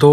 2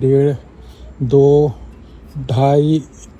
1.5، 2، 2.5،